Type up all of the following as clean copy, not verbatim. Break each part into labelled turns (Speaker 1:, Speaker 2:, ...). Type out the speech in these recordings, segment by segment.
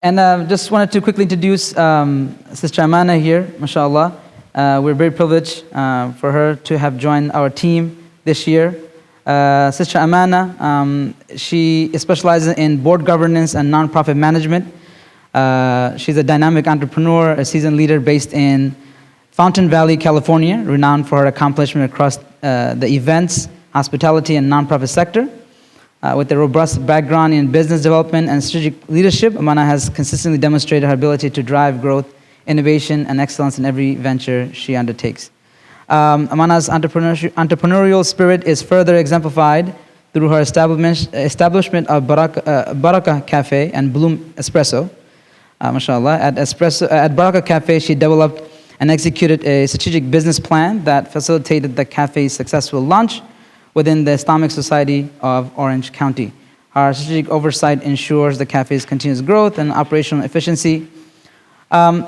Speaker 1: And just wanted to quickly introduce Sister Amana here, mashallah. We're very privileged for her to have joined our team this year. Sister Amana, she specializes in board governance and nonprofit management. She's a dynamic entrepreneur, a seasoned leader based in Fountain Valley, California, renowned for her accomplishment across the events, hospitality, and nonprofit sector. With a robust background in business development and strategic leadership, Amana has consistently demonstrated her ability to drive growth, innovation, and excellence in every venture she undertakes. Amana's entrepreneurial spirit is further exemplified through her establishment of Baraka Cafe and Bloom Espresso. MashaAllah. At Baraka Cafe, she developed and executed a strategic business plan that facilitated the cafe's successful launch within the Islamic Society of Orange County. Our strategic oversight ensures the cafe's continuous growth and operational efficiency. In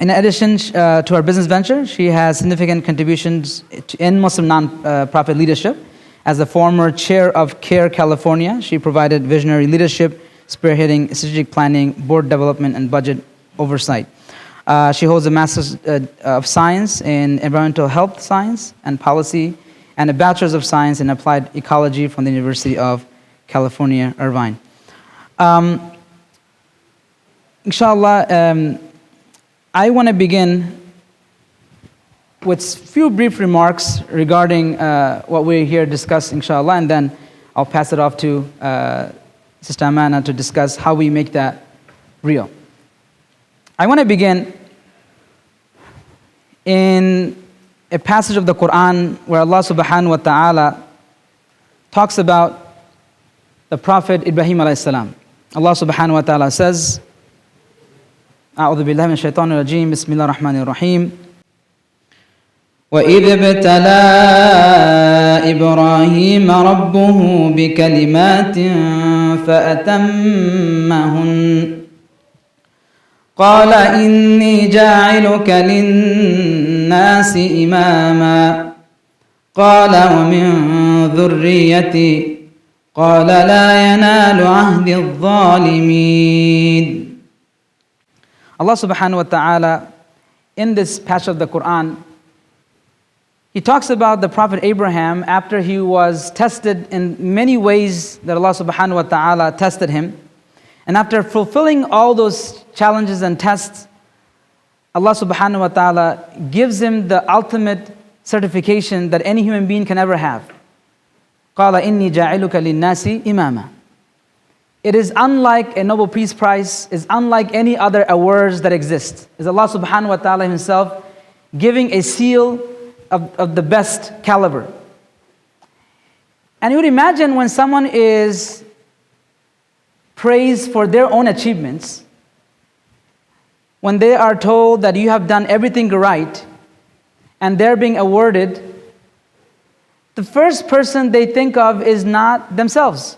Speaker 1: addition to her business venture, she has significant contributions in Muslim non-profit leadership. As the former chair of CARE California, she provided visionary leadership, spearheading strategic planning, board development, and budget oversight. She holds a Master's of Science in Environmental Health Science and Policy, and a Bachelor's of Science in Applied Ecology from the University of California, Irvine. Inshallah, I want to begin with a few brief remarks regarding what we're here to discuss, inshallah, and then I'll pass it off to Sister Amana to discuss how we make that real. I want to begin in a passage of the Quran where Allah subhanahu wa ta'ala talks about the Prophet Ibrahim alayhi salam. Allah subhanahu wa ta'ala says, أعوذ بالله من الشيطان الرجيم بسم الله الرحمن الرحيم وإذ ابتلى إبراهيم ربه بكلمات فأتمهن قال إني جاعلك للناس إماما قال ومن ذريتي قال لا ينال عهد الظالمين. Allah subhanahu wa ta'ala, in this passage of the Quran, He talks about the Prophet Abraham after he was tested in many ways that Allah subhanahu wa ta'ala tested him. And after fulfilling all those challenges and tests, Allah subhanahu wa ta'ala gives him the ultimate certification that any human being can ever have. قَالَ إِنِّي جَاعِلُكَ لِلنَّاسِ إِمَامًا. It is unlike a Nobel Peace Prize, is unlike any other awards that exist. It's Allah subhanahu wa ta'ala Himself giving a seal of the best caliber. And you would imagine when someone is praised for their own achievements, when they are told that you have done everything right, and they're being awarded, the first person they think of is not themselves.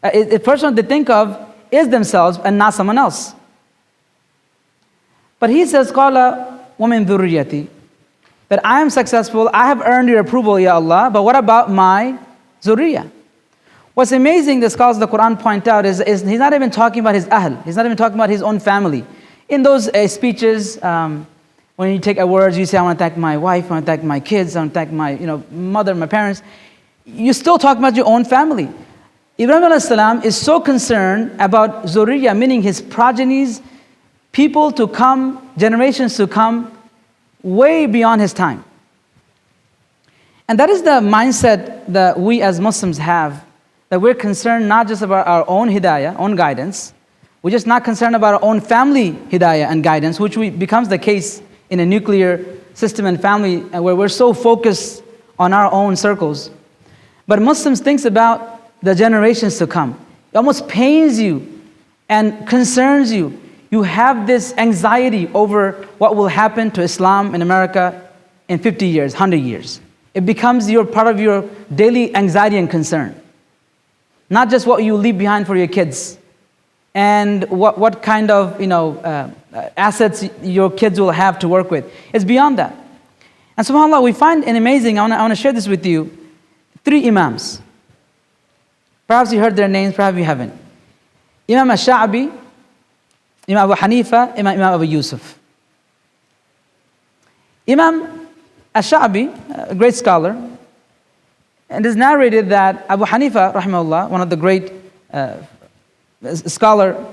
Speaker 1: The person they think of is themselves and not someone else. But he says, قَالَ وَمِن ذُرِّيَّتِي, that I am successful, I have earned your approval, Ya Allah, but what about my zuriyah? What's amazing, the scholars of the Quran point out, is he's not even talking about his ahl. He's not even talking about his own family. In those speeches, when you take awards, you say, I want to thank my wife, I want to thank my kids, I want to thank my mother, my parents. You're still talking about your own family. Ibrahim alayhi salam is so concerned about zuriyah, meaning his progenies, people to come, generations to come, way beyond his time. And that is the mindset that we as Muslims have, that we're concerned not just about our own hidayah, own guidance. We're just not concerned about our own family hidayah and guidance, which becomes the case in a nuclear system and family where we're so focused on our own circles. But Muslims thinks about the generations to come. It almost pains you and concerns you. You have this anxiety over what will happen to Islam in America in 50 years, 100 years. It becomes part of your daily anxiety and concern. Not just what you leave behind for your kids and what kind of assets your kids will have to work with. It's beyond that. And subhanAllah, we find it amazing. I want to share this with you. 3 imams. Perhaps you heard their names, perhaps you haven't. Imam al-Sha'bi, Imam Abu Hanifa, Imam Abu Yusuf. Imam Ash-Sha'bi, a great scholar, and it is narrated that Abu Hanifa, rahimahullah, one of the great scholar,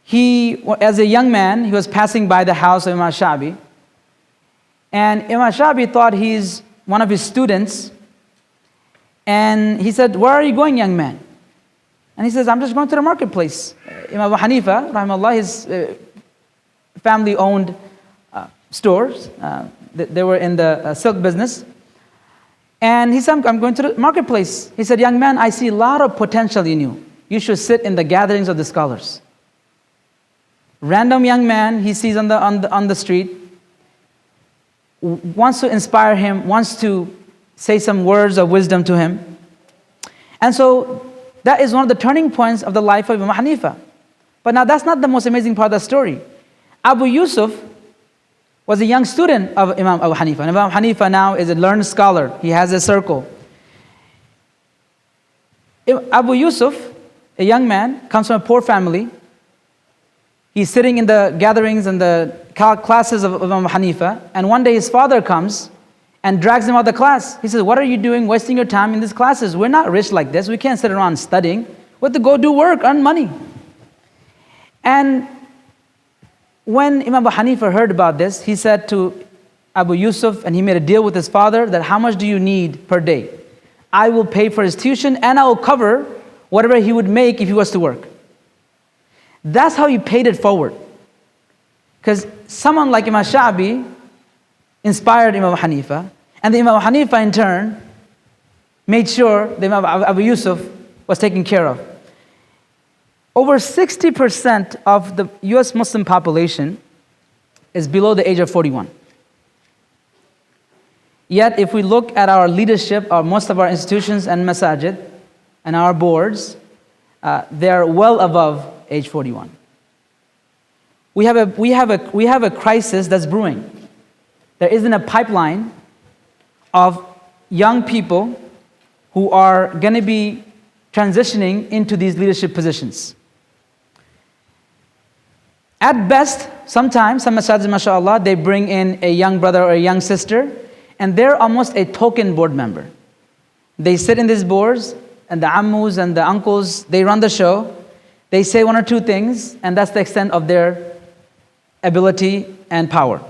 Speaker 1: he, as a young man, he was passing by the house of Imam Ash-Sha'bi, and Imam Ash-Sha'bi thought he's one of his students, and he said, "Where are you going, young man?" And he says, "I'm just going to the marketplace." Imam Abu Hanifa, rahimahullah, his family owned stores. They were in the silk business. And he said, "I'm going to the marketplace." He said, "Young man, I see a lot of potential in you. You should sit in the gatherings of the scholars." Random young man he sees on the street, wants to inspire him, wants to say some words of wisdom to him. And so that is one of the turning points of the life of Imam Hanifa. But now that's not the most amazing part of the story. Abu Yusuf was a young student of Imam Abu Hanifa. And Imam Hanifa now is a learned scholar. He has a circle. Abu Yusuf, a young man, comes from a poor family. He's sitting in the gatherings and the classes of Imam Hanifa. And one day his father comes and drags him out of the class. He says, "What are you doing wasting your time in these classes? We're not rich like this. We can't sit around studying. We have to go do work, earn money." And when Imam Abu Hanifa heard about this, he said to Abu Yusuf, and he made a deal with his father, that how much do you need per day? I will pay for his tuition and I will cover whatever he would make if he was to work. That's how he paid it forward. Because someone like Imam Sha'bi inspired Imam Abu Hanifa, and the Imam Abu Hanifa in turn made sure that Imam Abu Yusuf was taken care of. Over 60% of the US Muslim population is below the age of 41. Yet if we look at our leadership, or most of our institutions and masajid and our boards, they're well above age 41. We have a crisis that's brewing. There isn't a pipeline of young people who are going to be transitioning into these leadership positions. At best, sometimes, some masajid, mashallah, they bring in a young brother or a young sister, and they're almost a token board member. They sit in these boards, and the ammus and the uncles, they run the show. They say one or two things, and that's the extent of their ability and power.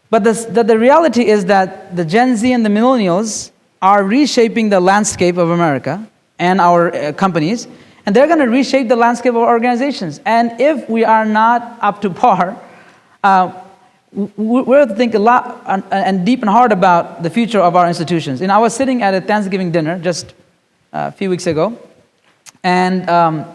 Speaker 1: But the reality is that the Gen Z and the millennials are reshaping the landscape of America and our companies, and they're going to reshape the landscape of our organizations. And if we are not up to par, we have to think a lot and deep and hard about the future of our institutions. I was sitting at a Thanksgiving dinner just a few weeks ago, and there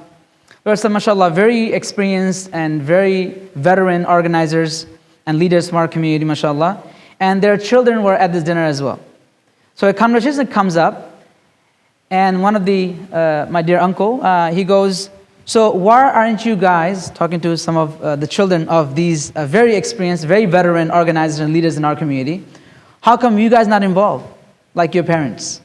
Speaker 1: were some, mashallah, very experienced and very veteran organizers and leaders from our community, mashallah, and their children were at this dinner as well. So a conversation comes up, and one of my dear uncle, he goes, "So why aren't you guys," talking to some of the children of these very experienced, very veteran organizers and leaders in our community, "how come you guys not involved like your parents?"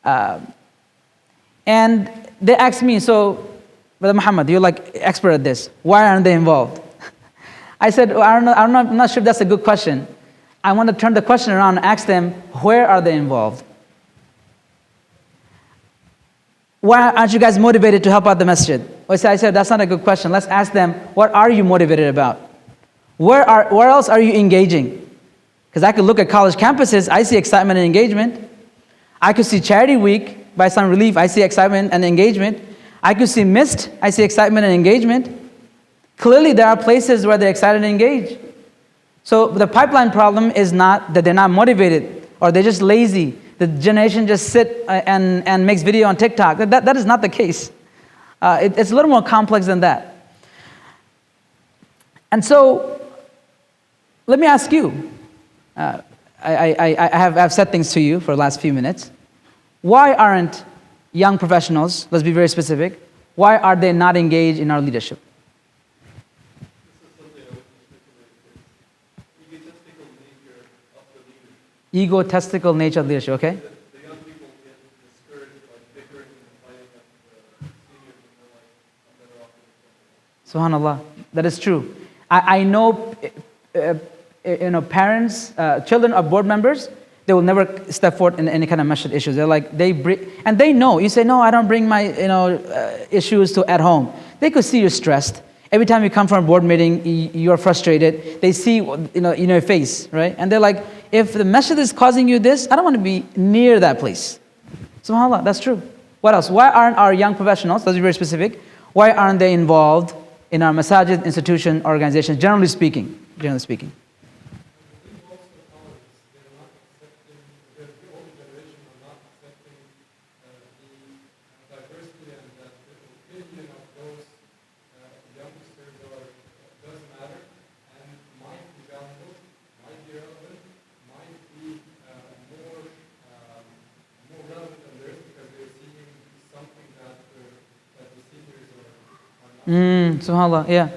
Speaker 1: And they asked me, "So, Brother Mohammad, you're like expert at this. Why aren't they involved?" I said, I'm not sure if that's a good question. I want to turn the question around and ask them, where are they involved? Why aren't you guys motivated to help out the masjid? I said, that's not a good question. Let's ask them, what are you motivated about? Where else are you engaging? Because I could look at college campuses, I see excitement and engagement. I could see Charity Week by Sun Relief, I see excitement and engagement. I could see MIST, I see excitement and engagement. Clearly there are places where they're excited and engaged. So the pipeline problem is not that they're not motivated or they're just lazy. The generation just sit and makes video on TikTok. That is not the case. It's a little more complex than that. And so, let me ask you. I've said things to you for the last few minutes. Why aren't young professionals, let's be very specific, why are they not engaged in our leadership? Egotistical nature of leadership, okay?
Speaker 2: The young people get discouraged by bickering and fighting at the seniors, and they're like, I'm better off in the
Speaker 1: Subhanallah, that is true. I know, parents, children of board members, they will never step forward in any kind of masjid issues. They're like, they bring, and they know. You say, no, I don't bring my, issues to at home. They could see you're stressed. Every time you come from a board meeting, you're frustrated. They see, in your face, right? And they're like, if the masjid is causing you this, I don't want to be near that place. SubhanAllah, that's true. What else? Why aren't our young professionals, let's be very specific, why aren't they involved in our masajid, institution, organizations, generally speaking? Generally speaking. SubhanAllah, yeah.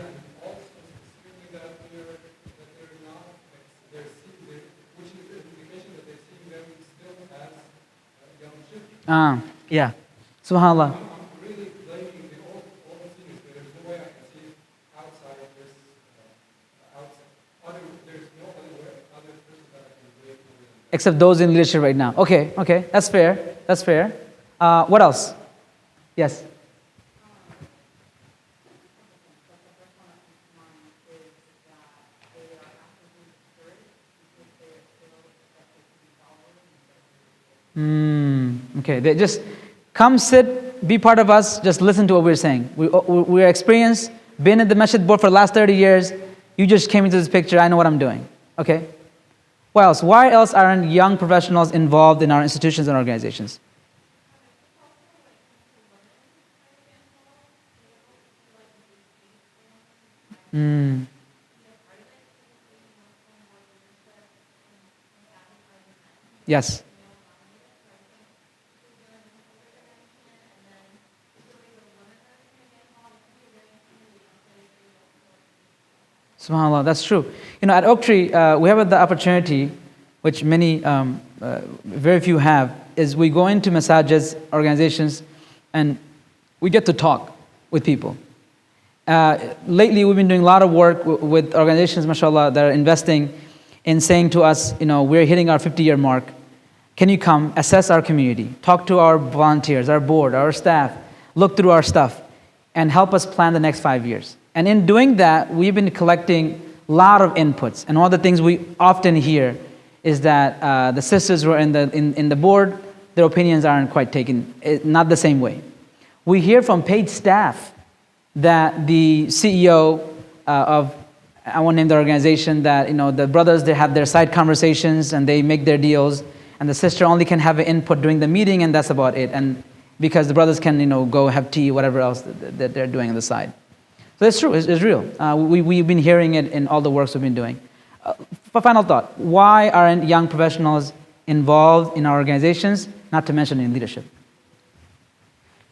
Speaker 1: Yeah. SubhanAllah. Except those in leadership right now. Okay, that's fair. That's fair. What else? Yes. Okay, they just come sit, be part of us, just listen to what we're saying. We're experienced, been in the masjid board for the last 30 years. You just came into this picture, I know what I'm doing. Okay? What else? Why else aren't young professionals involved in our institutions and organizations? Yes. SubhanAllah, that's true. At Oak Tree, we have the opportunity, which many, very few have, is we go into masajids, organizations, and we get to talk with people. Lately, we've been doing a lot of work with organizations, mashallah, that are investing in saying to us, we're hitting our 50-year mark. Can you come, assess our community, talk to our volunteers, our board, our staff, look through our stuff, and help us plan the next 5 years. And in doing that, we've been collecting a lot of inputs. And one of the things we often hear is that the sisters who are in the board, their opinions aren't quite taken, not the same way. We hear from paid staff that the CEO of, I won't name the organization, that the brothers, they have their side conversations and they make their deals, and the sister only can have an input during the meeting, and that's about it. And because the brothers can go have tea, whatever else that they're doing on the side. So it's true, it's real. We've been hearing it in all the works we've been doing. Final thought, why aren't young professionals involved in our organizations, not to mention in leadership?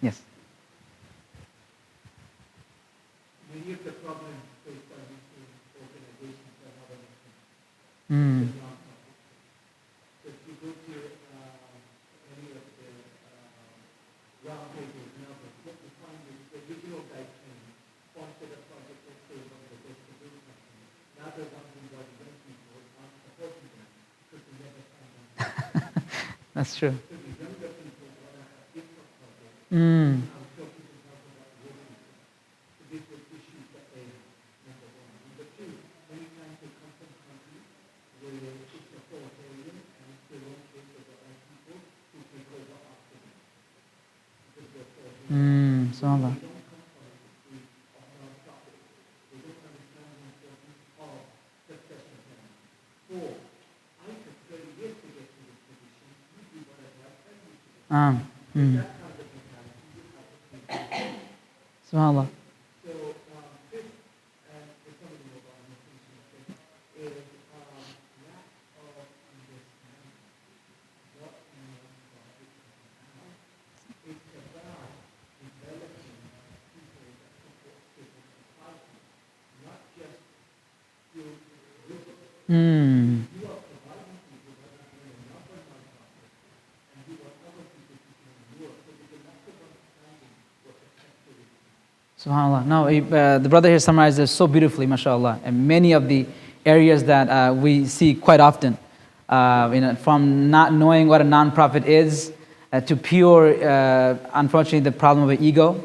Speaker 1: Yes.
Speaker 2: Many of the problems faced by these organizations are not on the So if you go to any of the round tables now, what you find is the original guys sponsored a project, let's say, one of the best produce companies. Now they're wondering why the young people aren't supporting them because they never find them.
Speaker 1: That's true.
Speaker 2: So the younger people want to have different projects.
Speaker 1: Mm.
Speaker 2: I'm talking to them about working. So these were issues that they have, number one. Number two, many times they come from countries where it's authoritarian and it's their own kids or their own people who take over after them. Because they're authoritarian.
Speaker 1: SubhanAllah.
Speaker 2: They don't come from a history of non-profit. They don't understand the importance of succession planning. Four, I took 30 years to get to this position. You do whatever I tell you to do. That kind of mentality you have to think.
Speaker 1: SubhanAllah.
Speaker 2: So, fifth, and for some of the mobile organizations, is lack of understanding what non-profit is about. It's about developing people that support civil society, not just through wisdom. You are providing people that are doing another non-profit, and you want other people to do more. So there's a lack of understanding what the sector is.
Speaker 1: SubhanAllah. No, the brother here summarized it so beautifully, mashallah. And many of the areas that we see quite often, from not knowing what a non-profit is to pure, unfortunately, the problem of ego,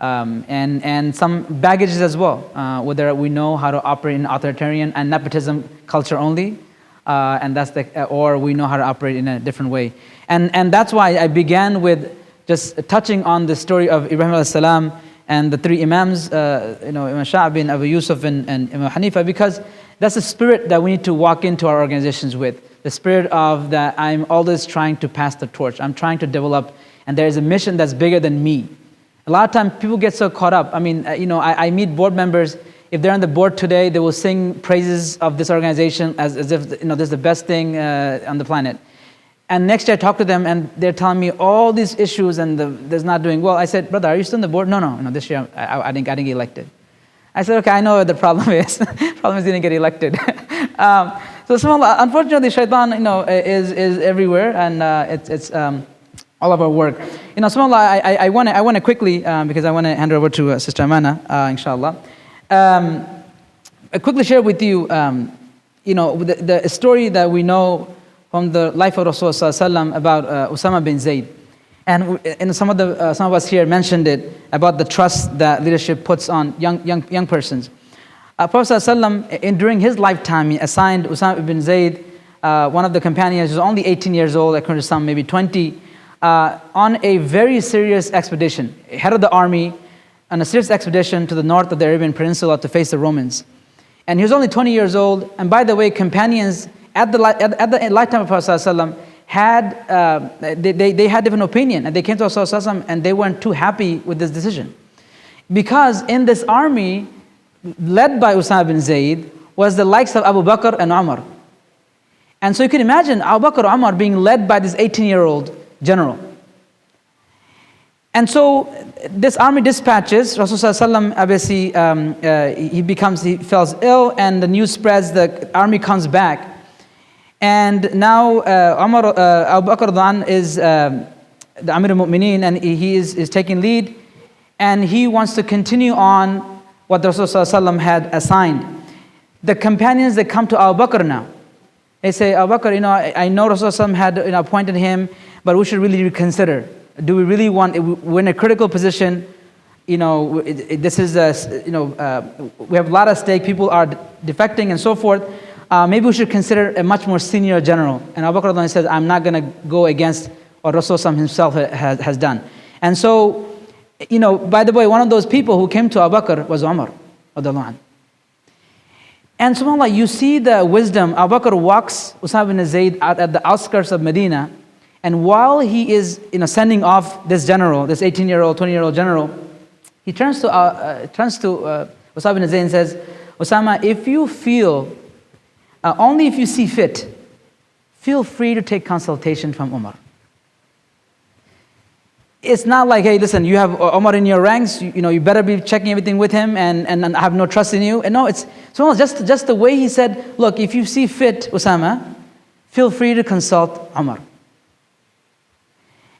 Speaker 1: and some baggages as well, whether we know how to operate in authoritarian and nepotism culture only, or we know how to operate in a different way. And that's why I began with just touching on the story of Ibrahim alayhi salam and the three Imams, Imam Sha'bi, Abu Yusuf, and Imam Hanifa, because that's the spirit that we need to walk into our organizations with. The spirit of that I'm always trying to pass the torch. I'm trying to develop, and there is a mission that's bigger than me. A lot of times people get so caught up. I mean, I meet board members. If they're on the board today, they will sing praises of this organization as if this is the best thing on the planet. And next year I talk to them and they're telling me all these issues and there's not doing well. I said, brother, are you still on the board? No, this year I didn't get elected. I said, okay, I know what the problem is. Problem is you didn't get elected. So unfortunately, shaitan, is everywhere, and it's all of our work. SubhanAllah, I want to quickly, because I want to hand it over to Sister Amana, inshallah. I quickly share with you, the story that we know from the life of Rasulullah about Usama bin Zayd. And some of us here mentioned it about the trust that leadership puts on young persons. Prophet during his lifetime, he assigned Usama bin Zayd, one of the companions, who was only 18 years old, according to some maybe 20, on a very serious expedition, head of the army, on a serious expedition to the north of the Arabian Peninsula to face the Romans. And he was only 20 years old. And by the way, companions at the lifetime of Prophet they had different opinion, and they came to Rasulullah and they weren't too happy with this decision. Because in this army, led by Usama bin Zayd, was the likes of Abu Bakr and Umar. And so you can imagine Abu Bakr and Umar being led by this 18-year-old general. And so this army dispatches, Rasulullah obviously, he falls ill, and the news spreads, the army comes back. And now Abu Bakr is the Amir al-Mu'mineen, and he is taking lead, and he wants to continue on what the Rasulullah had assigned. The companions, they come to Abu Bakr now. They say, Abu Bakr, I know Rasulullah had appointed him, but we should really reconsider. Do we really want, we're in a critical position, this is, we have a lot at stake, people are defecting and so forth. Maybe we should consider a much more senior general. And Abu Bakr says, I'm not going to go against what Rasulullah himself has done. And so, by the way, one of those people who came to Abu Bakr was Umar. And subhanAllah, you see the wisdom. Abu Bakr walks Usama bin Zayd out at the outskirts of Medina. And while he is sending off this general, this 18-year-old, 20-year-old general, he turns to Usama bin Zayd and says, Usama, if you feel, only if you see fit, feel free to take consultation from Umar. It's not like, hey, listen, you have Umar in your ranks, you better be checking everything with him, and I have no trust in you. And no, it's just the way he said, look, if you see fit, Usama, feel free to consult Umar.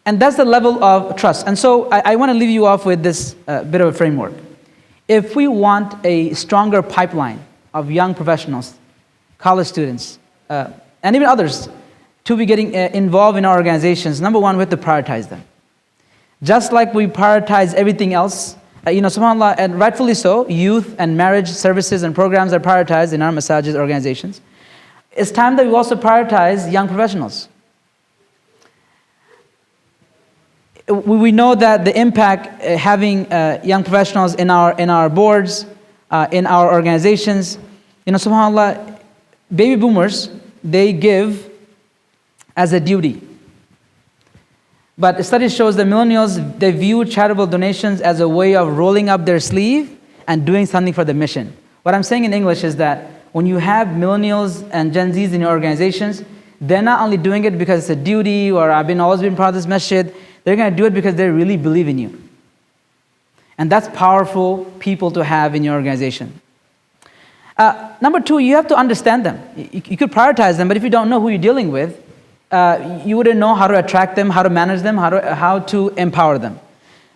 Speaker 1: And that's the level of trust. And so I want to leave you off with this bit of a framework. If we want a stronger pipeline of young professionals, college students, and even others to be getting involved in our organizations, number one, we have to prioritize them. Just like we prioritize everything else, subhanAllah, and rightfully so, youth and marriage services and programs are prioritized in our masajid organizations. It's time that we also prioritize young professionals. We know that the impact having young professionals in our boards, in our organizations, subhanAllah, baby boomers, they give as a duty. But study shows that millennials, they view charitable donations as a way of rolling up their sleeve and doing something for the mission. What I'm saying in English is that when you have millennials and Gen Zs in your organizations, they're not only doing it because it's a duty or I've always been part of this masjid, they're going to do it because they really believe in you. And that's powerful people to have in your organization. Number two, you have to understand them. You could prioritize them, but if you don't know who you're dealing with, you wouldn't know how to attract them, how to manage them, how to empower them.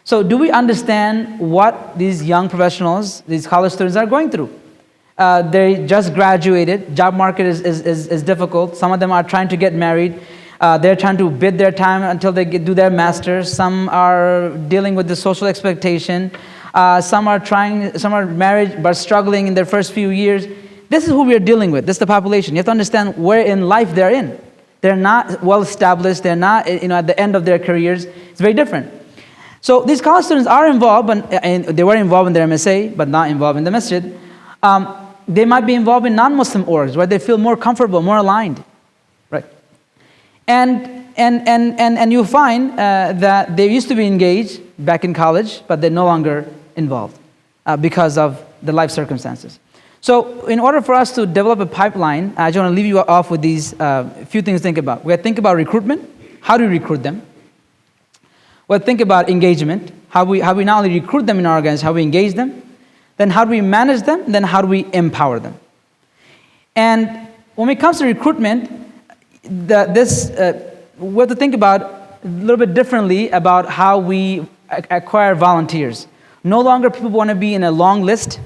Speaker 1: So do we understand what these young professionals, these college students are going through? They just graduated. Job market is difficult. Some of them are trying to get married. They're trying to bid their time until they do their masters. Some are dealing with the social expectation. Some are married but struggling in their first few years. This is who we are dealing with. This is the population. You have to understand where in life they're in. They're not well established. They're not, at the end of their careers. It's very different. So these college students are involved, and they were involved in their MSA, but not involved in the masjid. They might be involved in non-Muslim orgs where they feel more comfortable, more aligned, right? And you find that they used to be engaged back in college, but they're no longer involved because of the life circumstances. So in order for us to develop a pipeline, I just want to leave you off with these few things to think about. We have to think about recruitment. How do we recruit them? We'll think about engagement. How we not only recruit them in our organization, how we engage them. Then how do we manage them? Then how do we empower them? And when it comes to recruitment, we have to think about a little bit differently about how we acquire volunteers. No longer people want to be in a long list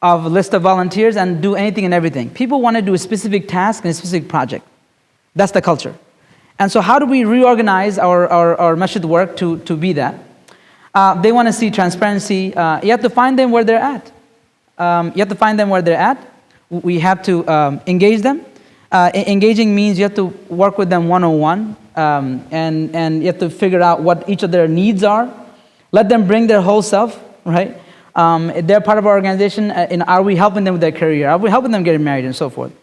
Speaker 1: of volunteers and do anything and everything. People want to do a specific task and a specific project. That's the culture. And so how do we reorganize our masjid work to be that? They want to see transparency. You have to find them where they're at. We have to engage them. Engaging means you have to work with them one-on-one, and you have to figure out what each of their needs are. Let them bring their whole self, right? They're part of our organization, and are we helping them with their career? Are we helping them get married and so forth?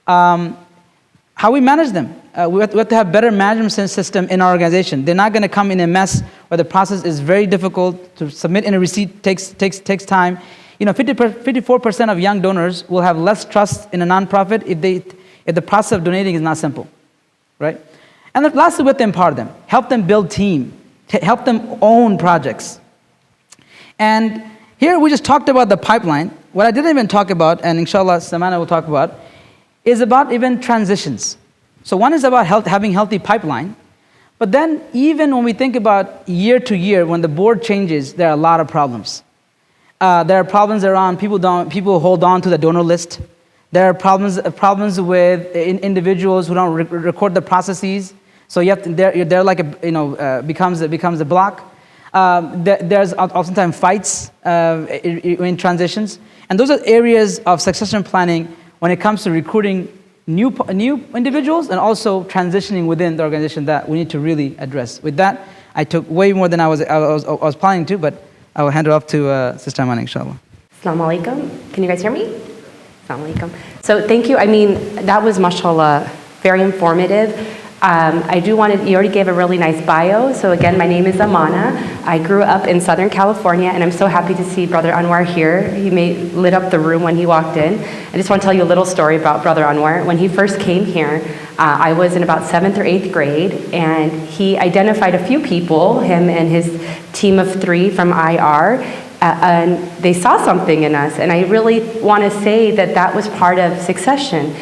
Speaker 1: How we manage them. We have to have better management system in our organization. They're not going to come in a mess where the process is very difficult. To submit in a receipt takes time. 54% of young donors will have less trust in a nonprofit if the process of donating is not simple, right? And then lastly, we have to empower them, help them build team, help them own projects. And here we just talked about the pipeline. What I didn't even talk about, and inshallah, Amana will talk about, is about even transitions. So one is about having healthy pipeline, but then even when we think about year to year, when the board changes, there are a lot of problems. There are problems around people hold on to the donor list. There are problems with individuals who don't record the processes. So you have to, they're like becomes a block. There's oftentimes fights in transitions, and those are areas of succession planning when it comes to recruiting new individuals and also transitioning within the organization that we need to really address. With that, I took way more than I was planning to, but I will hand it off to Sister Amana, inshallah.
Speaker 3: Assalamu alaikum. Can you guys hear me? Assalamu alaikum. So thank you. I mean, that was, mashallah, very informative. You already gave a really nice bio. So again, my name is Amana. I grew up in Southern California, and I'm so happy to see Brother Anwar here. He lit up the room when he walked in. I just want to tell you a little story about Brother Anwar. When he first came here, I was in about 7th or 8th grade, and he identified a few people, him and his team of 3 from IR, and they saw something in us. And I really want to say that was part of succession.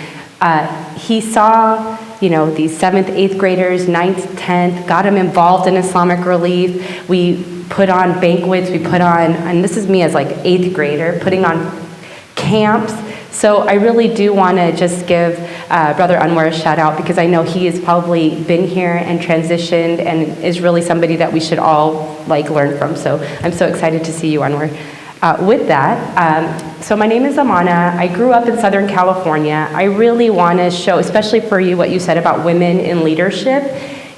Speaker 3: He saw these 7th, 8th graders, 9th, 10th, got them involved in Islamic Relief. We put on banquets, and this is me as like 8th grader, putting on camps. So I really do want to just give Brother Anwar a shout out, because I know he has probably been here and transitioned and is really somebody that we should all learn from. So I'm so excited to see you, Anwar. With that, so my name is Amana. I grew up in Southern California. I really want to show, especially for you, what you said about women in leadership.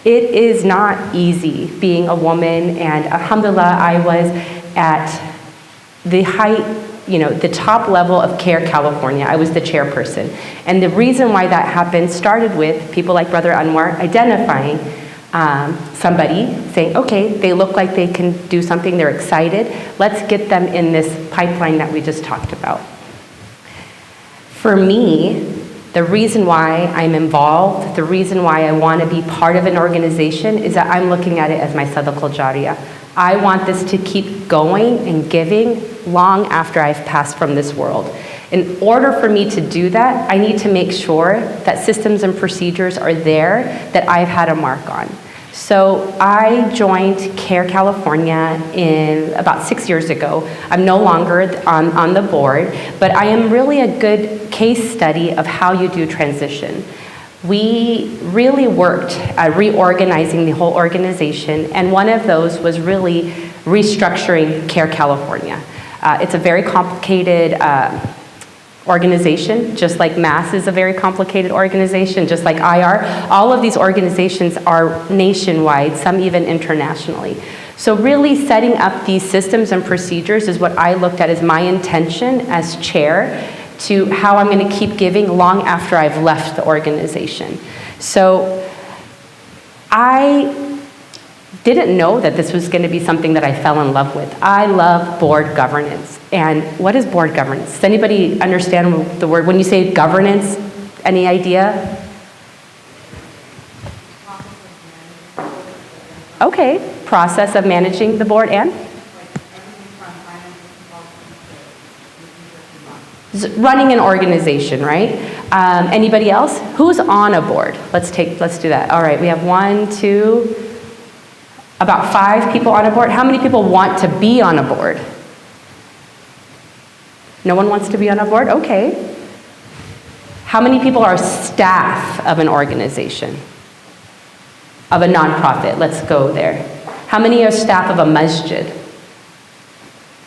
Speaker 3: It is not easy being a woman, and alhamdulillah, I was at the height, the top level of CARE California. I was the chairperson. And the reason why that happened started with people like Brother Anwar identifying somebody, saying, okay, they look like they can do something, they're excited, let's get them in this pipeline that we just talked about. For me, the reason why I'm involved, the reason why I want to be part of an organization is that I'm looking at it as my sadaqah jariyah. I want this to keep going and giving long after I've passed from this world. In order for me to do that, I need to make sure that systems and procedures are there that I've had a mark on. So I joined CARE California in about 6 years ago. I'm no longer on the board, but I am really a good case study of how you do transition. We really worked at reorganizing the whole organization, and one of those was really restructuring CARE California. It's a very complicated organization, just like MASS is a very complicated organization, just like IR. All of these organizations are nationwide, some even internationally. So really setting up these systems and procedures is what I looked at as my intention as chair to how I'm going to keep giving long after I've left the organization. So I didn't know that this was going to be something that I fell in love with. I love board governance. And what is board governance? Does anybody understand the word? When you say governance, any idea? Okay, process of managing the board and? Running an organization, right? Anybody else? Who's on a board? Let's do that. All right, we have 1, 2, about 5 people on a board. How many people want to be on a board? No one wants to be on a board? Okay. How many people are staff of an organization? Of a nonprofit? Let's go there. How many are staff of a masjid?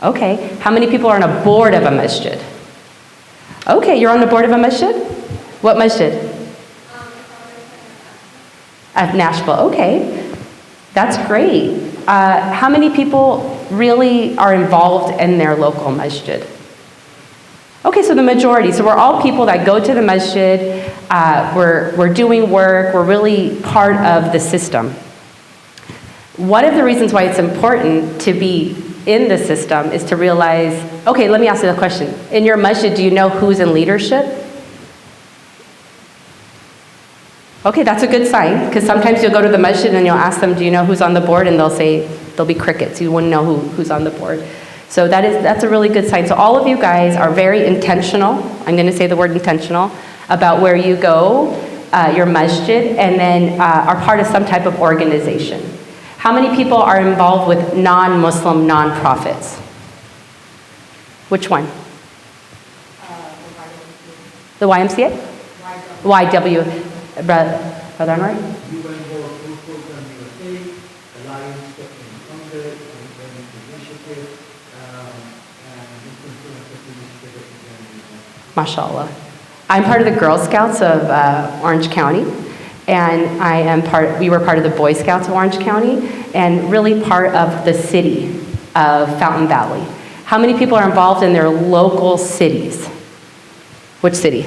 Speaker 3: Okay. How many people are on a board of a masjid? Okay, you're on the board of a masjid? What masjid? At Nashville, okay. That's great. How many people really are involved in their local masjid? Okay, so the majority. So we're all people that go to the masjid, we're doing work, we're really part of the system. One of the reasons why it's important to be in the system is to realize, okay, let me ask you the question. In your masjid, do you know who's in leadership? Okay, that's a good sign, because sometimes you'll go to the masjid and you'll ask them, do you know who's on the board? And they'll say, there'll be crickets. You wouldn't know who's on the board. So that's a really good sign. So all of you guys are very intentional, I'm going to say the word intentional, about where you go, your masjid, and then are part of some type of organization. How many people are involved with non-Muslim nonprofits? Which one? The YMCA? YW. Brother Anwar?
Speaker 2: You were involved with Program USA, Alliance in Congress, and Initiative, and Initiative.
Speaker 3: MashaAllah. I'm part of the Girl Scouts of Orange County, and we were part of the Boy Scouts of Orange County, and really part of the city of Fountain Valley. How many people are involved in their local cities? Which city?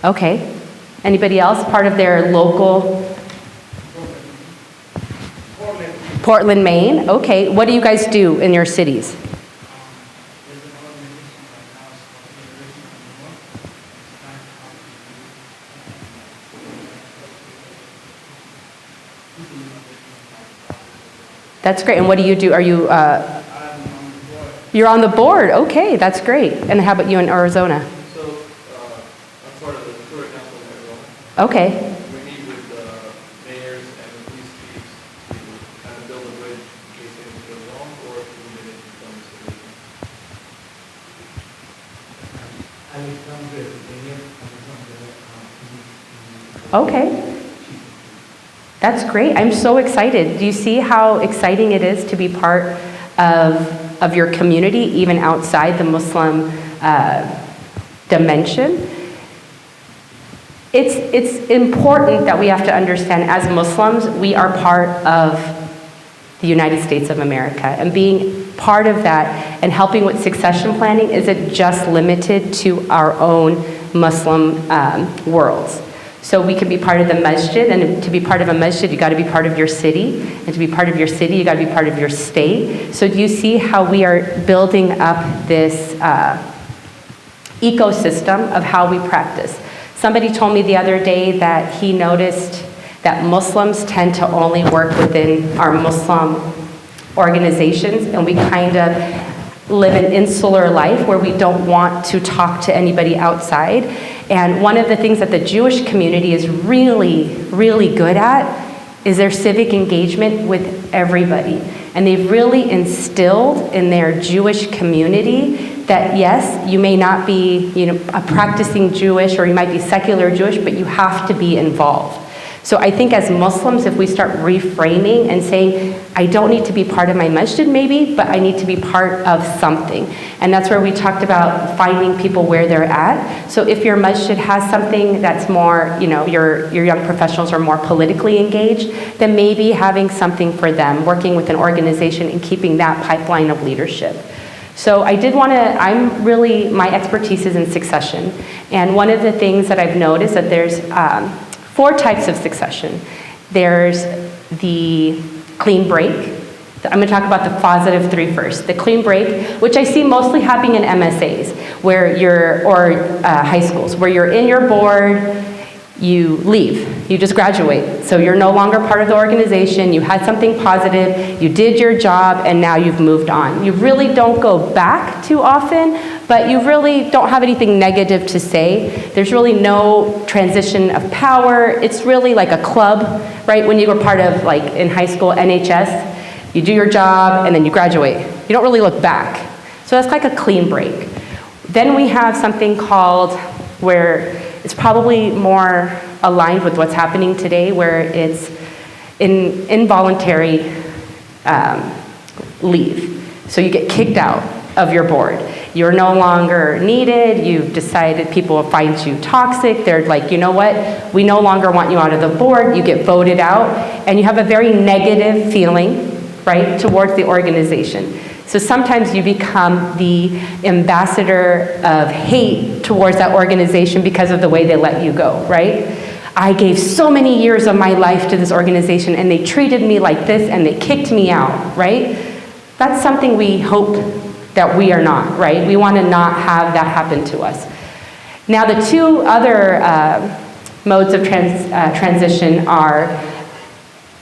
Speaker 3: Okay. Anybody else part of their local? Portland, Maine. Okay. What do you guys do in your cities? That's great. And what do you do? Are you? You're on the board. Okay, that's great. And how about you in Arizona? Okay.
Speaker 4: We meet with mayors and the police chiefs to kind of build a bridge in case anything goes wrong or if we need it from the city.
Speaker 3: Okay. That's great. I'm so excited. Do you see how exciting it is to be part of your community, even outside the Muslim dimension? It's important that we have to understand, as Muslims, we are part of the United States of America. And being part of that and helping with succession planning isn't just limited to our own Muslim worlds. So we can be part of the masjid, and to be part of a masjid, you got to be part of your city. And to be part of your city, you got to be part of your state. So do you see how we are building up this ecosystem of how we practice? Somebody told me the other day that he noticed that Muslims tend to only work within our Muslim organizations, and we kind of live an insular life where we don't want to talk to anybody outside. And one of the things that the Jewish community is really, really good at is their civic engagement with everybody. And they've really instilled in their Jewish community that yes, you may not be, a practicing Jewish, or you might be secular Jewish, but you have to be involved. So I think as Muslims, if we start reframing and saying, I don't need to be part of my masjid maybe, but I need to be part of something. And that's where we talked about finding people where they're at. So if your masjid has something that's more, your young professionals are more politically engaged, then maybe having something for them, working with an organization and keeping that pipeline of leadership. So I did want to, my expertise is in succession. And one of the things that I've noticed that there's 4 types of succession. There's the clean break. I'm going to talk about the positive 3 first. The clean break, which I see mostly happening in MSAs, or high schools, where you're in your board, you leave, you just graduate. So you're no longer part of the organization, you had something positive, you did your job, and now you've moved on. You really don't go back too often, but you really don't have anything negative to say. There's really no transition of power. It's really like a club, right? When you were part of, like in high school, NHS, you do your job and then you graduate. You don't really look back. So that's like a clean break. Then we have something called, where it's probably more aligned with what's happening today, where it's involuntary leave. So you get kicked out of your board. You're no longer needed. You've decided people will find you toxic. They're like, you know what? We no longer want you out of the board. You get voted out, and you have a very negative feeling, right, towards the organization. So sometimes you become the ambassador of hate towards that organization because of the way they let you go, right? I gave so many years of my life to this organization, and they treated me like this, and they kicked me out, right? That's something we hope that we are not, right? We want to not have that happen to us. Now, the 2 other modes of transition are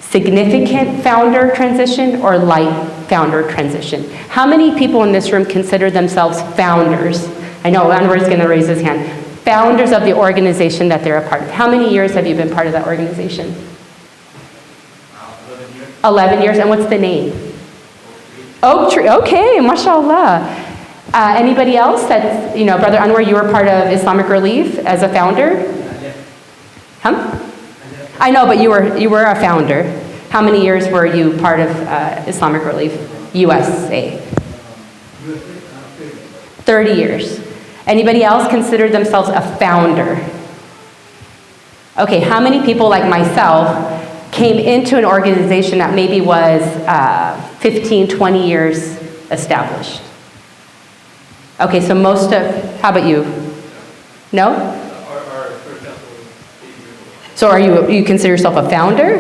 Speaker 3: significant founder transition or light founder transition. How many people in this room consider themselves founders? I know Anwar's going to raise his hand. Founders of the organization that they're a part of. How many years have you been part of that organization?
Speaker 4: 11 years.
Speaker 3: 11 years, and what's the name? Oak Tree, okay, mashallah. Anybody else that's, Brother Anwar, you were part of Islamic Relief as a founder? Huh? I know, but you were a founder. How many years were you part of Islamic Relief? USA. 30 years. Anybody else consider themselves a founder? Okay, how many people like myself came into an organization that maybe was 15, 20 years established? Okay, so most of, how about you? No?
Speaker 4: Our first example was 8 years old.
Speaker 3: So you consider yourself a founder?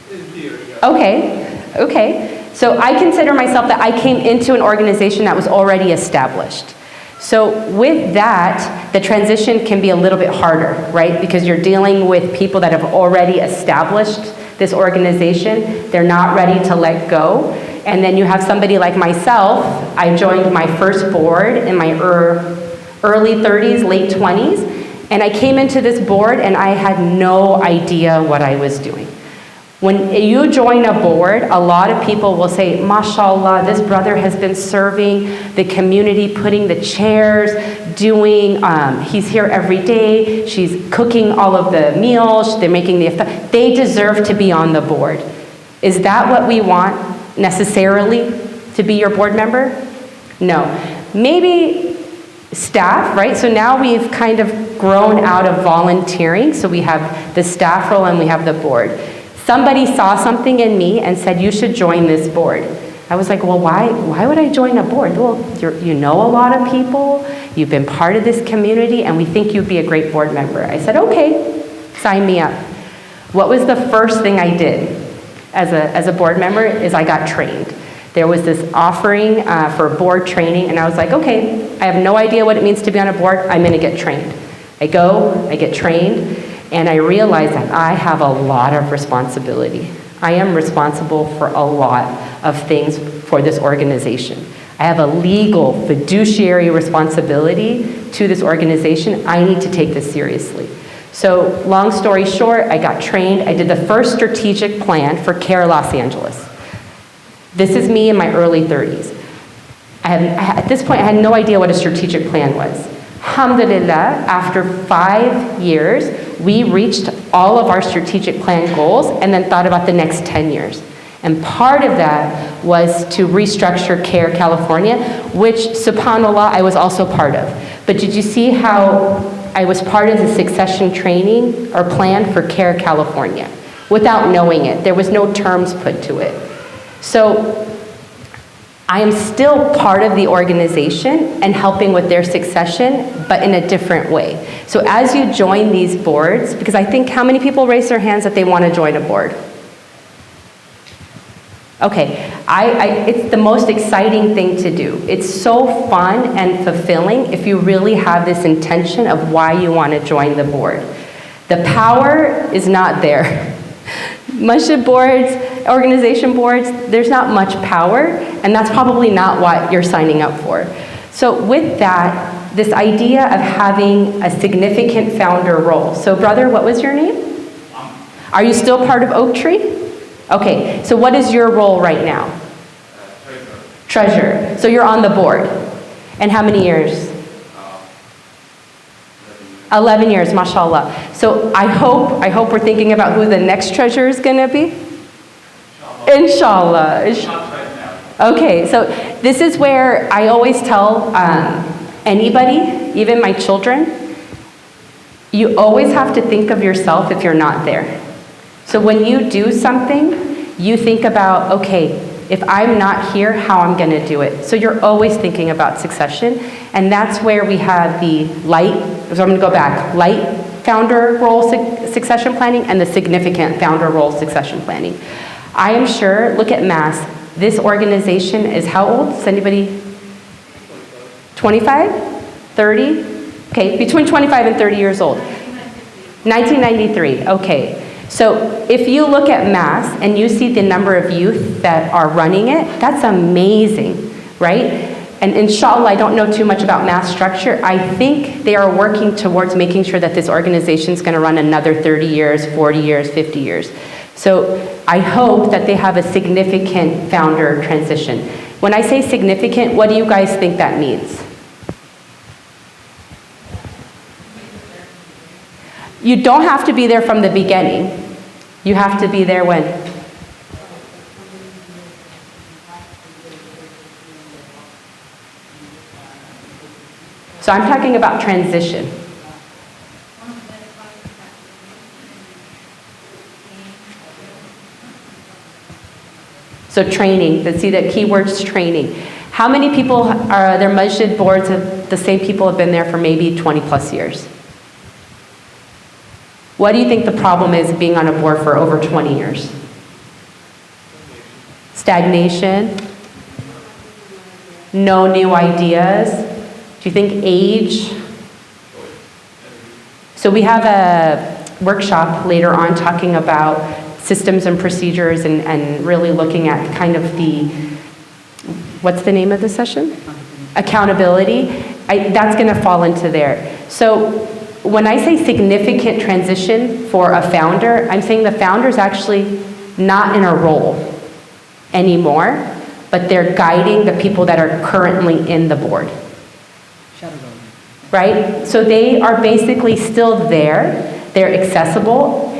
Speaker 4: In theory, yeah.
Speaker 3: Okay. So I consider myself that I came into an organization that was already established. So with that, the transition can be a little bit harder, right? Because you're dealing with people that have already established this organization. They're not ready to let go. And then you have somebody like myself. I joined my first board in my early 30s, late 20s. And I came into this board and I had no idea what I was doing. When you join a board, a lot of people will say, mashallah, this brother has been serving the community, putting the chairs, he's here every day, she's cooking all of the meals, they're making the iftar. They deserve to be on the board. Is that what we want necessarily to be your board member? No. Maybe staff, right? So now we've kind of grown out of volunteering, so we have the staff role and we have the board. Somebody saw something in me and said, you should join this board. I was like, well, why would I join a board? Well, you know a lot of people, you've been part of this community, and we think you'd be a great board member. I said, okay, sign me up. What was the first thing I did as a board member is I got trained. There was this offering for board training, and I was like, okay, I have no idea what it means to be on a board, I'm gonna get trained. I go, I get trained, and I realized that I have a lot of responsibility. I am responsible for a lot of things for this organization. I have a legal fiduciary responsibility to this organization. I need to take this seriously. So long story short, I got trained. I did the first strategic plan for CARE Los Angeles. This is me in my early 30s. At this point, I had no idea what a strategic plan was. Alhamdulillah, after 5 years, we reached all of our strategic plan goals and then thought about the next 10 years. And part of that was to restructure CARE California, which, subhanAllah, I was also part of. But did you see how I was part of the succession training or plan for CARE California without knowing it? There was no terms put to it. So I am still part of the organization and helping with their succession, but in a different way. So as you join these boards, because I think how many people raise their hands that they want to join a board? Okay, it's the most exciting thing to do. It's so fun and fulfilling if you really have this intention of why you want to join the board. The power is not there. Masjid boards, organization boards, there's not much power, and that's probably not what you're signing up for. So with that, this idea of having a significant founder role. So brother, what was your name? Are you still part of Oak Tree? Okay, so what is your role right now? Treasurer. So you're on the board. And how many years? 11 years, mashallah. So I hope we're thinking about who the next treasurer is going to be. Inshallah. Okay, so this is where I always tell anybody, even my children, you always have to think of yourself if you're not there. So when you do something, you think about, okay, if I'm not here, how I'm going to do it. So you're always thinking about succession, and that's where we have the light, so I'm going to go back, light founder role succession planning and the significant founder role succession planning. I am sure, look at MAS, this organization is how old? Is anybody? 25? 30? Okay, between 25 and 30 years old. 1993, okay. So if you look at MAS and you see the number of youth that are running it, that's amazing, right? And inshallah, I don't know too much about MAS structure. I think they are working towards making sure that this organization is going to run another 30 years, 40 years, 50 years. So I hope that they have a significant founder transition. When I say significant, what do you guys think that means? You don't have to be there from the beginning. You have to be there when? So I'm talking about transition. So training, let's see the keywords training. How many people are their masjid boards, the same people have been there for maybe 20 plus years? What do you think the problem is being on a board for over 20 years? Stagnation? No new ideas? Do you think age? So we have a workshop later on talking about systems and procedures and really looking at kind of the, what's the name of the session? Accountability. That's going to fall into there. So when I say significant transition for a founder, I'm saying the founder is actually not in a role anymore, but they're guiding the people that are currently in the board. Right? So they are basically still there. They're accessible.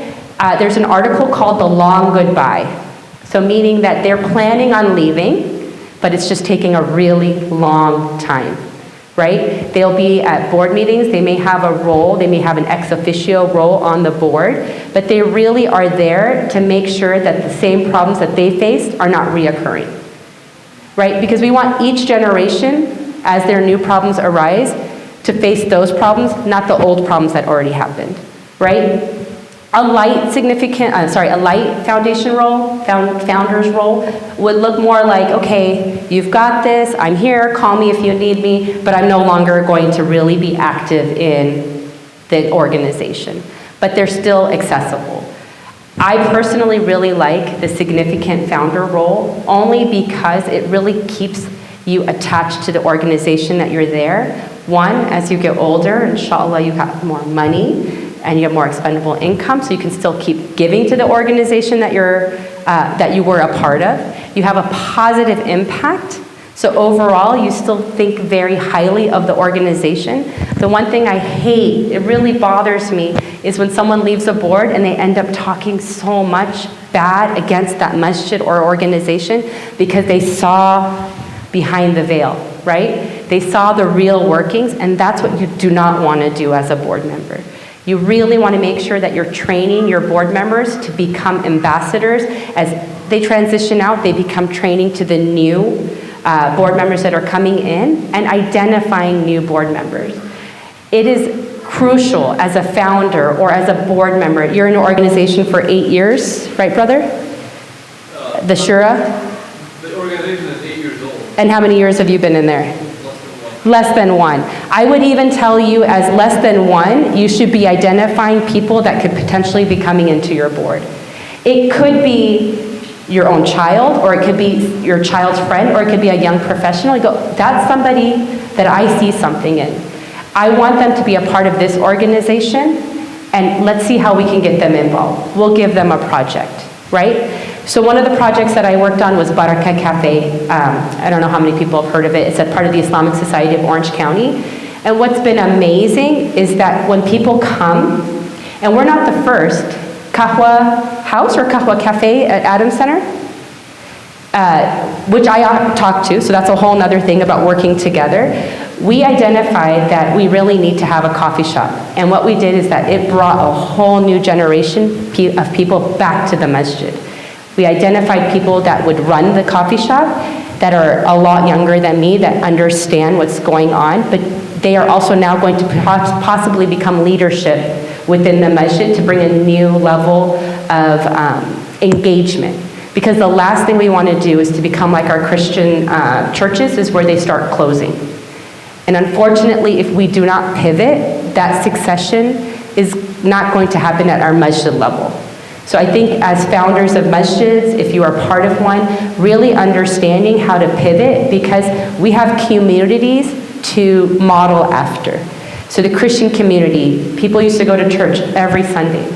Speaker 3: There's an article called The Long Goodbye. So meaning that they're planning on leaving, but it's just taking a really long time. Right? They'll be at board meetings, they may have a role, they may have an ex officio role on the board, but they really are there to make sure that the same problems that they faced are not reoccurring. Right? Because we want each generation, as their new problems arise, to face those problems, not the old problems that already happened. Right? A light foundation role, founder's role, would look more like, okay, you've got this, I'm here, call me if you need me, but I'm no longer going to really be active in the organization. But they're still accessible. I personally really like the significant founder role, only because it really keeps you attached to the organization that you're there. One, as you get older, inshallah, you have more money, and you have more expendable income, so you can still keep giving to the organization that you were a part of. You have a positive impact. So overall, you still think very highly of the organization. The one thing I hate, it really bothers me, is when someone leaves a board and they end up talking so much bad against that masjid or organization because they saw behind the veil, right? They saw the real workings, and that's what you do not want to do as a board member. You really want to make sure that you're training your board members to become ambassadors. As they transition out, they become training to the new board members that are coming in and identifying new board members. It is crucial as a founder or as a board member. You're in an organization for 8 years, right, brother? The Shura?
Speaker 4: The organization is 8 years old.
Speaker 3: And how many years have you been in there? Less than one. I would even tell you, as less than one, you should be identifying people that could potentially be coming into your board. It could be your own child, or it could be your child's friend, or it could be a young professional. You go, that's somebody that I see something in. I want them to be a part of this organization, and let's see how we can get them involved. We'll give them a project, right? So one of the projects that I worked on was Baraka Cafe. I don't know how many people have heard of it. It's a part of the Islamic Society of Orange County. And what's been amazing is that when people come, and we're not the first, Kahwa House or Kahwa Cafe at Adams Center, which I talked to, so that's a whole other thing about working together. We identified that we really need to have a coffee shop. And what we did is that it brought a whole new generation of people back to the masjid. We identified people that would run the coffee shop that are a lot younger than me, that understand what's going on, but they are also now going to possibly become leadership within the masjid to bring a new level of engagement. Because the last thing we want to do is to become like our Christian churches, is where they start closing. And unfortunately, if we do not pivot, that succession is not going to happen at our masjid level. So I think as founders of masjids, if you are part of one, really understanding how to pivot, because we have communities to model after. So the Christian community, people used to go to church every Sunday.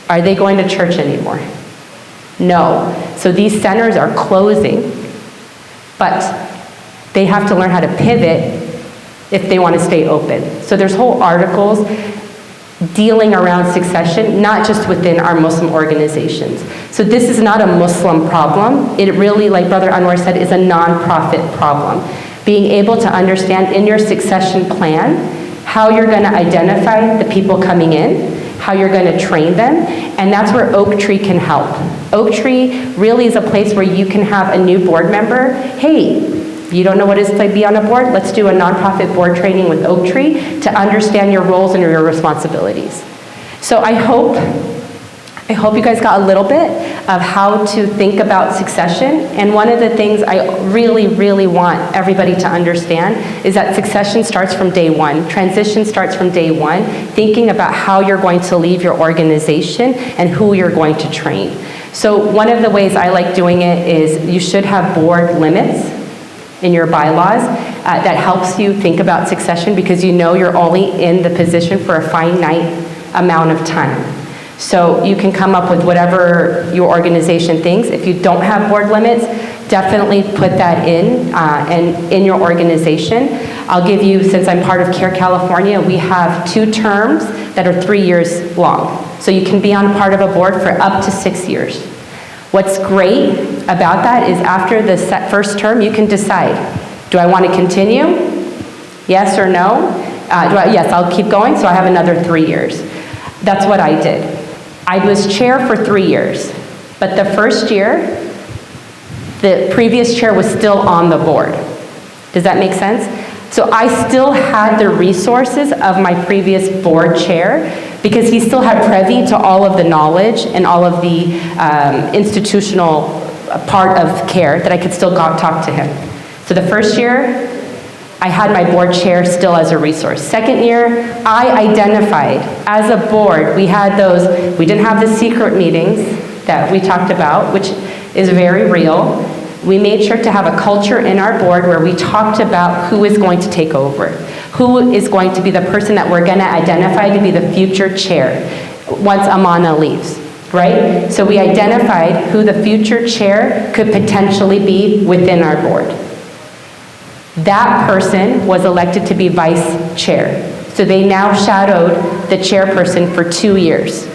Speaker 3: Are they going to church anymore? No. So these centers are closing, but they have to learn how to pivot if they want to stay open. So there's whole articles dealing around succession, not just within our Muslim organizations. So this is not a Muslim problem. It really, like Brother Anwar said, is a non-profit problem. Being able to understand in your succession plan how you're going to identify the people coming in, how you're going to train them, and that's where Oak Tree can help. Oak Tree really is a place where you can have a new board member. Hey, you don't know what it is to be on a board? Let's do a nonprofit board training with Oak Tree to understand your roles and your responsibilities. So I hope you guys got a little bit of how to think about succession. And one of the things I really, really want everybody to understand is that succession starts from day one. Transition starts from day one, thinking about how you're going to leave your organization and who you're going to train. So one of the ways I like doing it is you should have board limits in your bylaws. That helps you think about succession, because you know you're only in the position for a finite amount of time. So you can come up with whatever your organization thinks. If you don't have board limits, definitely put that in and in your organization. I'll give you, since I'm part of CARE California, we have 2 terms that are 3 years long. So you can be on part of a board for up to 6 years. What's great about that is after the first term, you can decide, do I want to continue? Yes or no? Yes, I'll keep going, so I have another 3 years. That's what I did. I was chair for 3 years, but the first year, the previous chair was still on the board. Does that make sense? So I still had the resources of my previous board chair, because he still had privy to all of the knowledge and all of the institutional part of CARE that I could still talk to him. So the first year, I had my board chair still as a resource. Second year, I identified as a board, we didn't have the secret meetings that we talked about, which is very real. We made sure to have a culture in our board where we talked about who is going to take over, who is going to be the person that we're going to identify to be the future chair. once Amana leaves, right? So we identified who the future chair could potentially be within our board. That person was elected to be vice chair. So they now shadowed the chairperson for 2 years.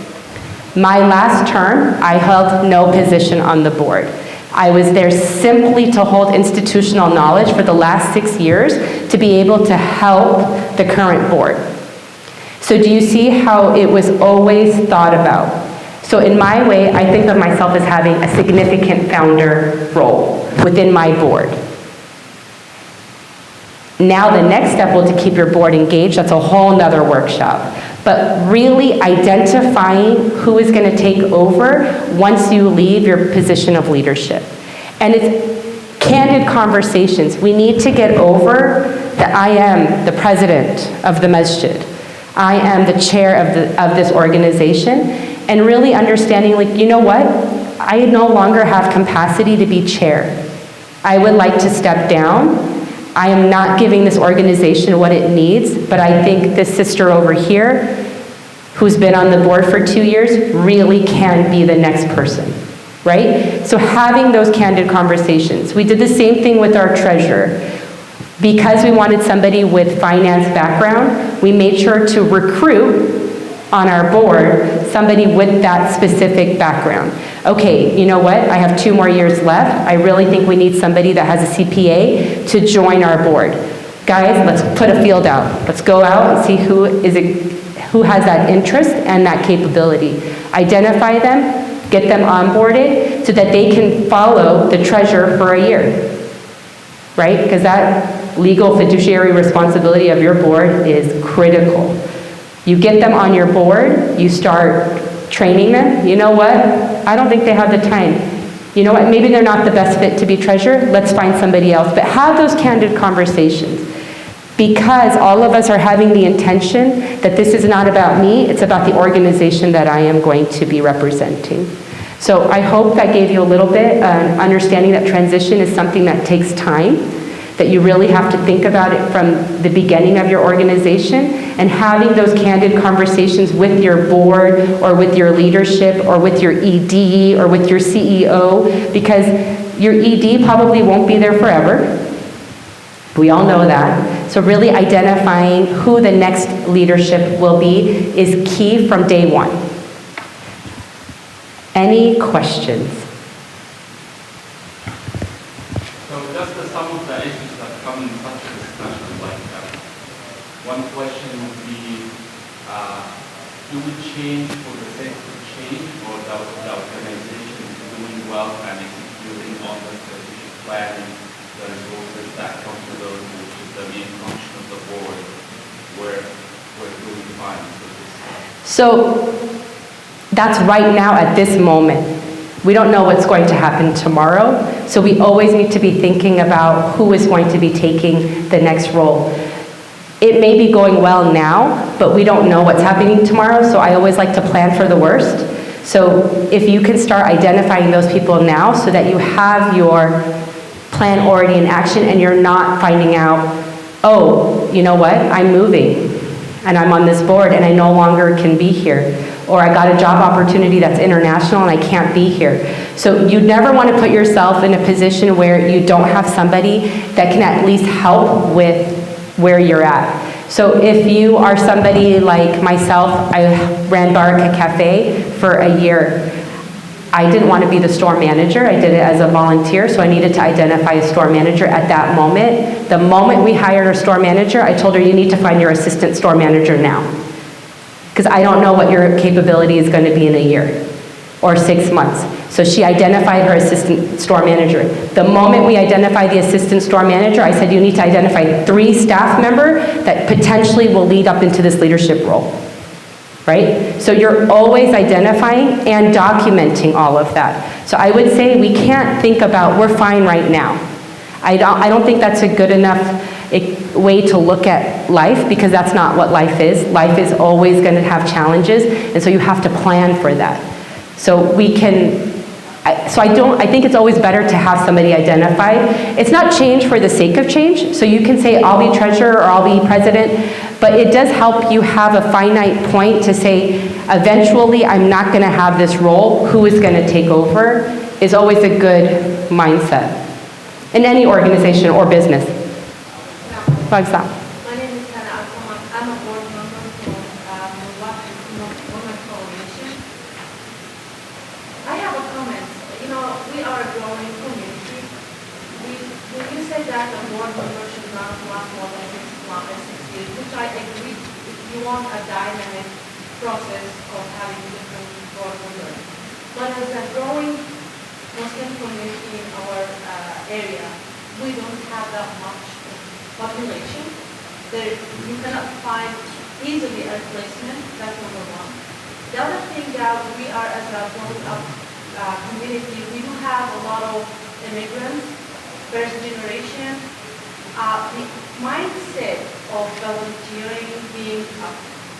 Speaker 3: My last term, I held no position on the board. I was there simply to hold institutional knowledge for the last 6 years to be able to help the current board. So do you see how it was always thought about? So in my way, I think of myself as having a significant founder role within my board. Now the next step will to keep your board engaged. That's a whole nother workshop. But really identifying who is going to take over once you leave your position of leadership. And it's candid conversations. We need to get over that I am the president of the masjid. I am the chair of this organization. And really understanding, like, you know what? I no longer have capacity to be chair. I would like to step down. I am not giving this organization what it needs, but I think this sister over here, who's been on the board for 2 years, really can be the next person, right? So having those candid conversations. We did the same thing with our treasurer. Because we wanted somebody with finance background, we made sure to recruit on our board somebody with that specific background. Okay, you know what? I have 2 more years left. I really think we need somebody that has a CPA to join our board. Guys, let's put a field out. Let's go out and see who has that interest and that capability. Identify them, get them onboarded so that they can follow the treasurer for a year, right? Because that legal fiduciary responsibility of your board is critical. You get them on your board, you start training them. You know what? I don't think they have the time. You know what? Maybe they're not the best fit to be treasurer. Let's find somebody else. But have those candid conversations. Because all of us are having the intention that this is not about me, it's about the organization that I am going to be representing. So I hope that gave you a little bit understanding that transition is something that takes time, that you really have to think about it from the beginning of your organization, and having those candid conversations with your board or with your leadership or with your ED or with your CEO, because your ED probably won't be there forever. We all know that. So really identifying who the next leadership will be is key from day one. Any questions?
Speaker 5: So just some of the issues that come in such a discussion like that. One question would be, do we change for the sake of change, or the organization is doing well and executing on the strategic planning, the resources, that accountability, which is the main function of the board, where we're doing fine?
Speaker 3: So that's right now at this moment. We don't know what's going to happen tomorrow, so we always need to be thinking about who is going to be taking the next role. It may be going well now, but we don't know what's happening tomorrow, so I always like to plan for the worst. So if you can start identifying those people now so that you have your plan already in action and you're not finding out, oh, you know what, I'm moving and I'm on this board and I no longer can be here. Or I got a job opportunity that's international and I can't be here. So you never want to put yourself in a position where you don't have somebody that can at least help with where you're at. So if you are somebody like myself, I ran Baraka Cafe for a year. I didn't want to be the store manager. I did it as a volunteer, so I needed to identify a store manager at that moment. The moment we hired our store manager, I told her, you need to find your assistant store manager now. Because I don't know what your capability is going to be in a year or 6 months. So she identified her assistant store manager. The moment we identified the assistant store manager, I said, you need to identify 3 staff members that potentially will lead up into this leadership role, right? So you're always identifying and documenting all of that. So I would say we can't think about, we're fine right now. I don't think that's a good enough way to look at life, because that's not what life is. Life is always going to have challenges, and so you have to plan for that. So we can, I think it's always better to have somebody identified. It's not change for the sake of change, so you can say, I'll be treasurer or I'll be president, but it does help you have a finite point to say, eventually I'm not going to have this role, who is going to take over, is always a good mindset in any organization or business. For example.
Speaker 6: My name is Hannah. I'm a board member for Women Coalition. I have a comment. You know, we are a growing community. When you say that a board member should not last more than 6 years, which I agree, if you want a dynamic process of having different board members. But as a growing Muslim community in our area, we don't have that much population. You cannot find easily a replacement. That's number one. The other thing that we are as a growing up community, we do have a lot of immigrants, first generation. The mindset of volunteering, being a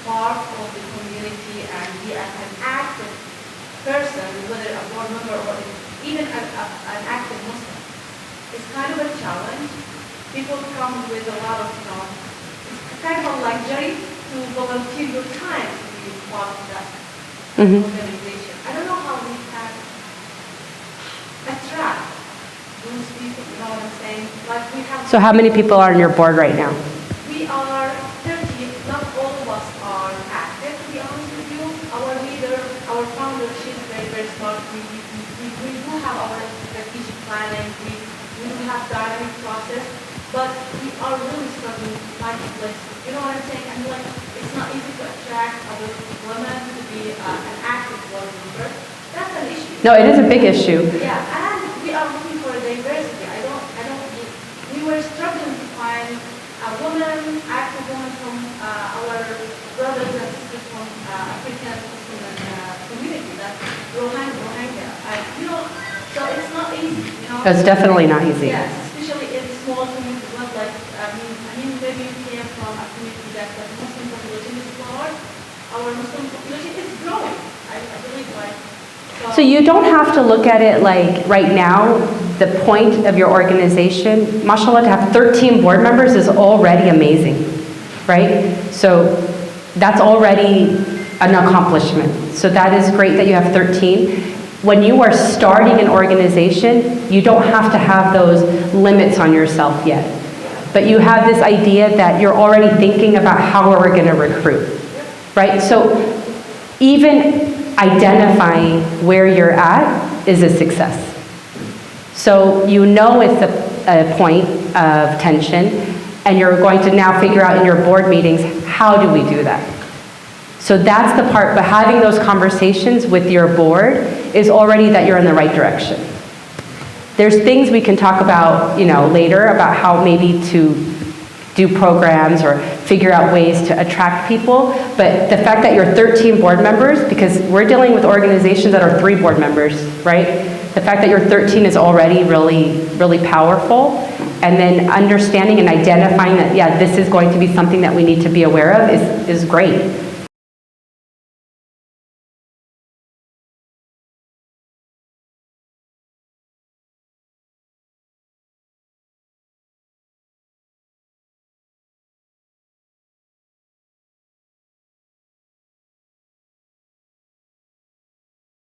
Speaker 6: part of the community and be an active person, whether a board member or even an active Muslim, is kind of a challenge. People come with a lot of, it's kind of a luxury to volunteer your time to be part of that organization. I don't know how we can attract those people, you know what I'm saying? Like we have.
Speaker 3: So how many people are on your board right now?
Speaker 6: We are 30. Not all of us are active, to be honest with you. Our leader, our founder, she's very, very smart. We do have our strategic planning. We do have dynamic process, but we are really struggling to find a place. You know what I'm saying? I mean, like, it's not easy to attract other women to be an active board member. That's an issue.
Speaker 3: No, it is a big issue.
Speaker 6: Yeah, and we are looking for diversity. We were struggling to find a woman, active woman from our brothers and sisters from African community, that Rohingya. So it's not easy,
Speaker 3: It's definitely not easy.
Speaker 6: Yes, especially in small communities, not like, maybe you came from a community that the Muslim population is large. Our Muslim population is growing, I believe, like.
Speaker 3: So you don't have to look at it like right now, the point of your organization, mashallah, to have 13 board members is already amazing, right? So that's already an accomplishment. So that is great that you have 13. When you are starting an organization, you don't have to have those limits on yourself yet. But you have this idea that you're already thinking about how we're going to recruit, right? So even identifying where you're at is a success. So you know it's a point of tension, and you're going to now figure out in your board meetings, how do we do that? So that's the part, but having those conversations with your board is already that you're in the right direction. There's things we can talk about, later about how maybe to do programs or figure out ways to attract people, but the fact that you're 13 board members, because we're dealing with organizations that are 3 board members, right? The fact that you're 13 is already really, really powerful, and then understanding and identifying that, yeah, this is going to be something that we need to be aware of is great.